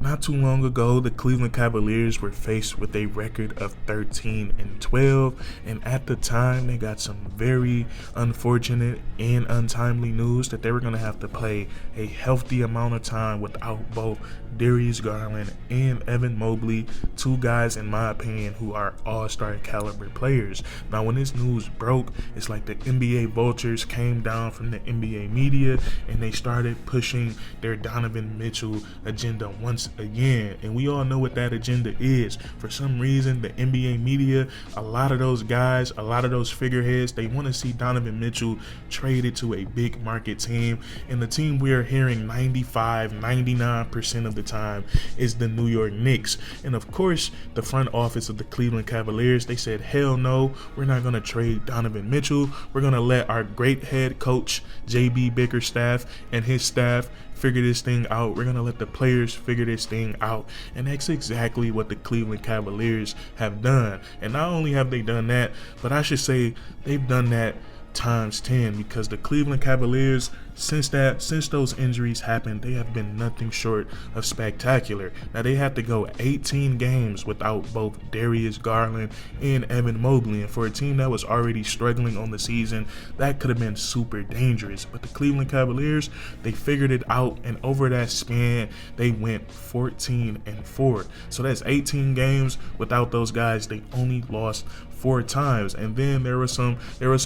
Not too long ago, the Cleveland Cavaliers were faced with a record of 13-12, and at the time, they got some very unfortunate and untimely news that they were going to have to play a healthy amount of time without both Darius Garland and Evan Mobley, two guys, in my opinion, who are all-star caliber players. Now, when this news broke, it's like the NBA vultures came down from the NBA media, and they started pushing their Donovan Mitchell agenda once again, and we all know what that agenda is. For some reason, the NBA media, a lot of those guys, a lot of those figureheads, they want to see Donovan Mitchell traded to a big market team, and the team we are hearing 99% of the time is the New York Knicks. And of course, the front office of the Cleveland Cavaliers, they said, hell no, we're not going to trade Donovan Mitchell. We're going to let our great head coach JB Bickerstaff and his staff figure this thing out. We're going to let the players figure this thing out. And that's exactly what the Cleveland Cavaliers have done. And not only have they done that, but I should say they've done that times 10, because the Cleveland Cavaliers, since those injuries happened, they have been nothing short of spectacular. Now, they had to go 18 games without both Darius Garland and Evan Mobley, and for a team that was already struggling on the season, that could have been super dangerous. But the Cleveland Cavaliers, they figured it out, and over that span, they went 14-4. So that's 18 games without those guys. They only lost 4 times. And then there were some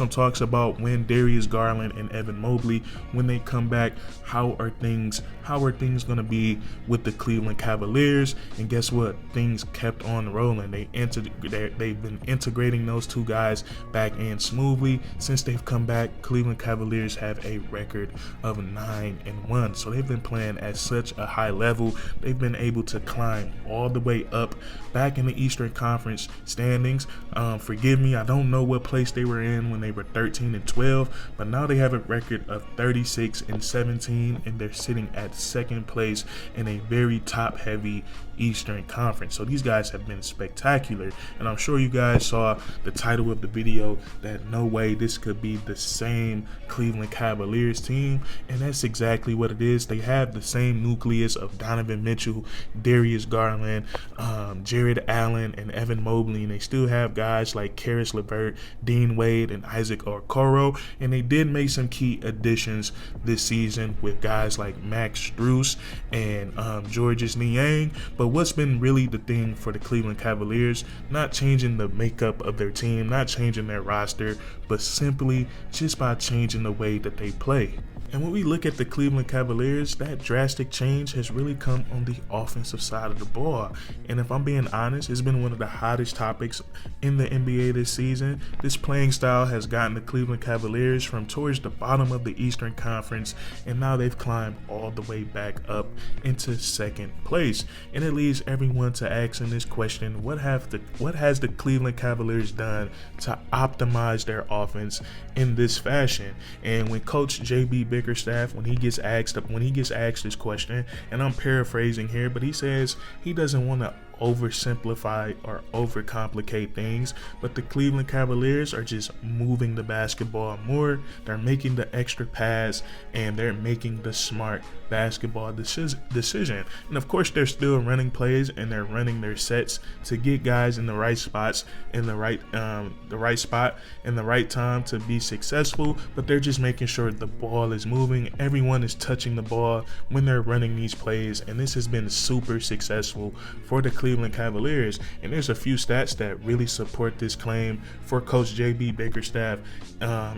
talks about when Darius Garland and Evan Mobley, when they come back, how are things going to be with the Cleveland Cavaliers? And guess what? Things kept on rolling. They've been integrating those two guys back in smoothly. Since they've come back, Cleveland Cavaliers have a record of 9-1. So they've been playing at such a high level. They've been able to climb all the way up back in the Eastern Conference standings. Forgive me, I don't know what place they were in when they were 13-12, but now they have a record of 36-17, and they're sitting at second place in a very top-heavy Eastern Conference. So these guys have been spectacular, and I'm sure you guys saw the title of the video, that no way this could be the same Cleveland Cavaliers team, and that's exactly what it is. They have the same nucleus of Donovan Mitchell, Darius Garland, Jared Allen, and Evan Mobley, and they still have guys like Karis LeVert, Dean Wade, and Isaac Okoro, and they did make some key additions this season with guys like Max Strus and Georges Niang. But what's been really the thing for the Cleveland Cavaliers, not changing the makeup of their team, not changing their roster, but simply just by changing the way that they play. And when we look at the Cleveland Cavaliers, that drastic change has really come on the offensive side of the ball. And if I'm being honest, it's been one of the hottest topics in the NBA this season. This playing style has gotten the Cleveland Cavaliers from towards the bottom of the Eastern Conference, and now they've climbed all the way back up into second place. And it leaves everyone to asking this question: what has the Cleveland Cavaliers done to optimize their offense in this fashion? And when Coach JB Bickerstaff, when he gets asked this question, and I'm paraphrasing here, but he says he doesn't want to oversimplify or overcomplicate things, but the Cleveland Cavaliers are just moving the basketball more. They're making the extra pass, and they're making the smart basketball decision. And of course, they're still running plays, and they're running their sets to get guys in the right spots, in the right spot, in the right time to be successful. But they're just making sure the ball is moving. Everyone is touching the ball when they're running these plays, and this has been super successful for the Cleveland Cavaliers. And there's a few stats that really support this claim for Coach JB Bickerstaff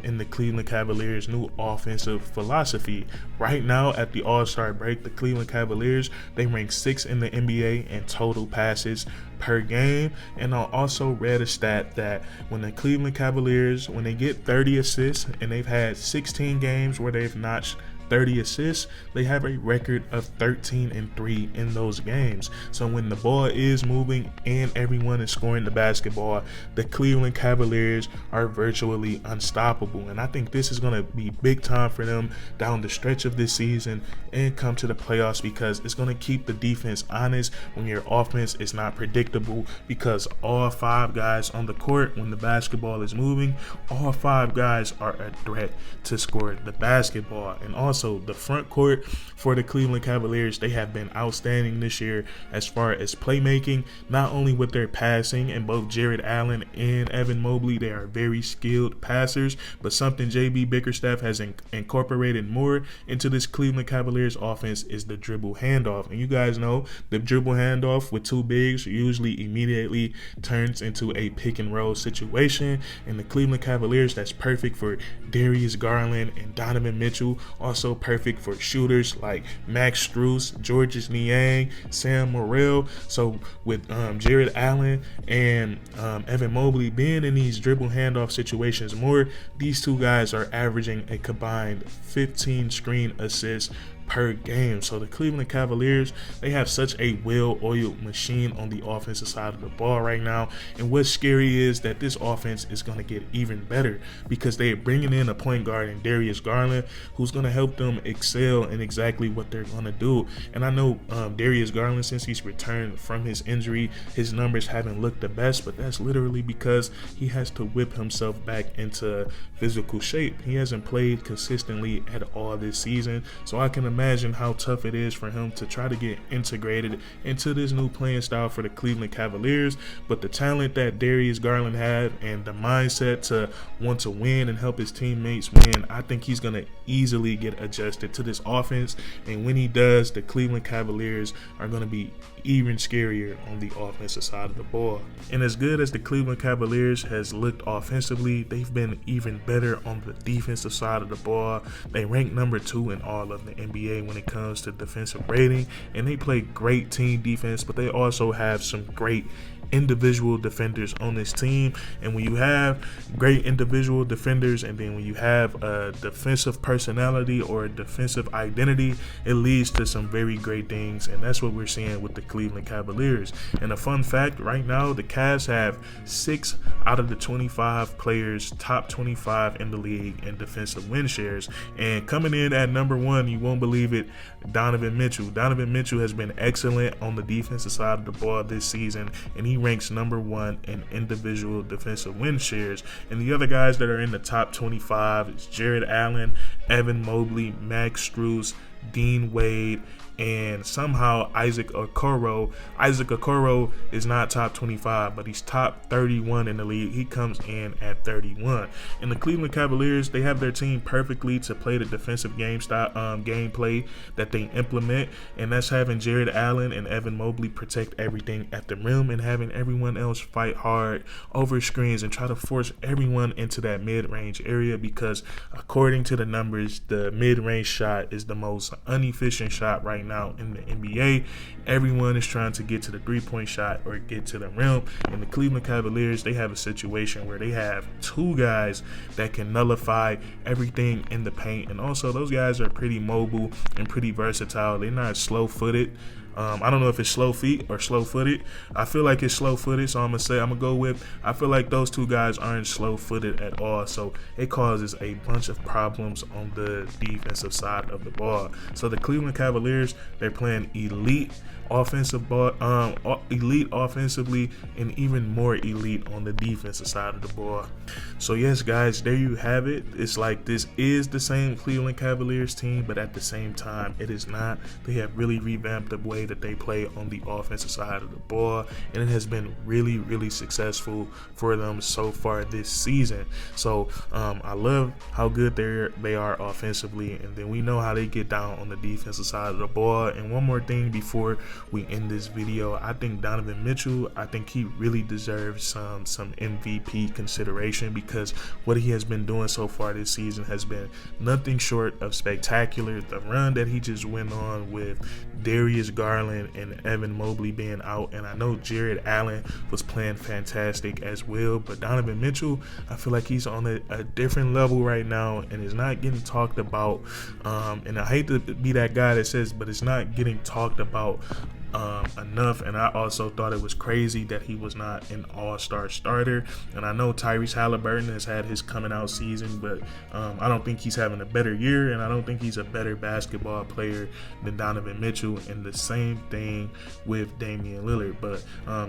in the Cleveland Cavaliers' new offensive philosophy. Right now, at the All-Star break, the Cleveland Cavaliers, they rank 6th in the NBA in total passes per game. And I also read a stat that when the Cleveland Cavaliers, when they get 30 assists, and they've had 16 games where they've notched 30 assists, they have a record of 13-3 in those games. So when the ball is moving and everyone is scoring the basketball, the Cleveland Cavaliers are virtually unstoppable. And I think this is going to be big time for them down the stretch of this season and come to the playoffs, because it's going to keep the defense honest when your offense is not predictable, because all 5 guys on the court, when the basketball is moving, all 5 guys are a threat to score the basketball. And also, also the front court for the Cleveland Cavaliers, they have been outstanding this year as far as playmaking, not only with their passing, and both Jared Allen and Evan Mobley, they are very skilled passers, but something JB Bickerstaff has incorporated more into this Cleveland Cavaliers offense is the dribble handoff. And you guys know the dribble handoff with two bigs usually immediately turns into a pick and roll situation, and the Cleveland Cavaliers, that's perfect for Darius Garland and Donovan Mitchell, also perfect for shooters like Max Strus, Georges Niang, Sam Morril. So with Jared Allen and Evan Mobley being in these dribble handoff situations more, these two guys are averaging a combined 15 screen assists per game. So the Cleveland Cavaliers, they have such a well-oiled machine on the offensive side of the ball right now. And what's scary is that this offense is going to get even better because they're bringing in a point guard in Darius Garland who's going to help them excel in exactly what they're going to do. And I know Darius Garland, since he's returned from his injury, his numbers haven't looked the best, but that's literally because he has to whip himself back into physical shape. He hasn't played consistently at all this season, so I can imagine how tough it is for him to try to get integrated into this new playing style for the Cleveland Cavaliers. But the talent that Darius Garland had and the mindset to want to win and help his teammates win, I think he's going to easily get adjusted to this offense. And when he does, the Cleveland Cavaliers are going to be even scarier on the offensive side of the ball. And as good as the Cleveland Cavaliers has looked offensively, they've been even better on the defensive side of the ball. They rank number 2 in all of the NBA when it comes to defensive rating, and they play great team defense, but they also have some great individual defenders on this team. And when you have great individual defenders, and then when you have a defensive personality or a defensive identity, it leads to some very great things, and that's what we're seeing with the Cleveland Cavaliers. And a fun fact, right now the Cavs have 6 out of the 25 players, top 25 in the league in defensive win shares, and coming in at number 1, you won't believe it, Donovan Mitchell. Donovan Mitchell has been excellent on the defensive side of the ball this season, and he ranks number 1 in individual defensive win shares. And the other guys that are in the top 25 is Jared Allen, Evan Mobley, Max Strus, Dean Wade, and somehow Isaac Okoro. Isaac Okoro is not top 25, but he's top 31 in the league. He comes in at 31. And the Cleveland Cavaliers, they have their team perfectly to play the defensive gameplay that they implement, and that's having Jared Allen and Evan Mobley protect everything at the rim and having everyone else fight hard over screens and try to force everyone into that mid-range area, because according to the numbers, the mid-range shot is the most inefficient shot right now in the NBA. Everyone is trying to get to the three-point shot or get to the rim, and the Cleveland Cavaliers, they have a situation where they have 2 guys that can nullify everything in the paint, and also those guys are pretty mobile and pretty versatile. They're not slow-footed. I don't know if it's slow feet or slow footed. I feel like it's slow footed, so I'm gonna go with, I feel like those 2 guys aren't slow footed at all, so it causes a bunch of problems on the defensive side of the ball. So the Cleveland Cavaliers, they're playing elite offensively, and even more elite on the defensive side of the ball. So yes, guys, there you have it. It's like this is the same Cleveland Cavaliers team, but at the same time, it is not. They have really revamped the way that they play on the offensive side of the ball, and it has been really, really successful for them so far this season. So I love how good they are offensively, and then we know how they get down on the defensive side of the ball. And one more thing before we end this video, I think Donovan Mitchell, I think he really deserves some MVP consideration, because what he has been doing so far this season has been nothing short of spectacular. The run that he just went on with Darius Garland and Evan Mobley being out, and I know Jared Allen was playing fantastic as well, but Donovan Mitchell, I feel like he's on a different level right now and is not getting talked about, and I hate to be that guy that says, but it's not getting talked about enough. And I also thought it was crazy that he was not an all-star starter. And I know Tyrese Halliburton has had his coming out season, but I don't think he's having a better year, and I don't think he's a better basketball player than Donovan Mitchell. And the same thing with Damian Lillard. But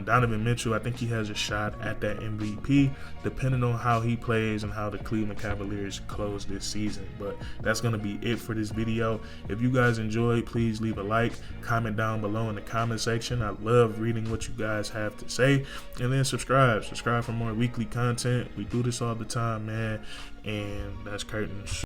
Donovan Mitchell, I think he has a shot at that MVP depending on how he plays and how the Cleveland Cavaliers close this season. But that's going to be it for this video. If you guys enjoyed, please leave a like, comment down below in the comment section. I love reading what you guys have to say. And then subscribe for more weekly content. We do this all the time, man. And that's curtains.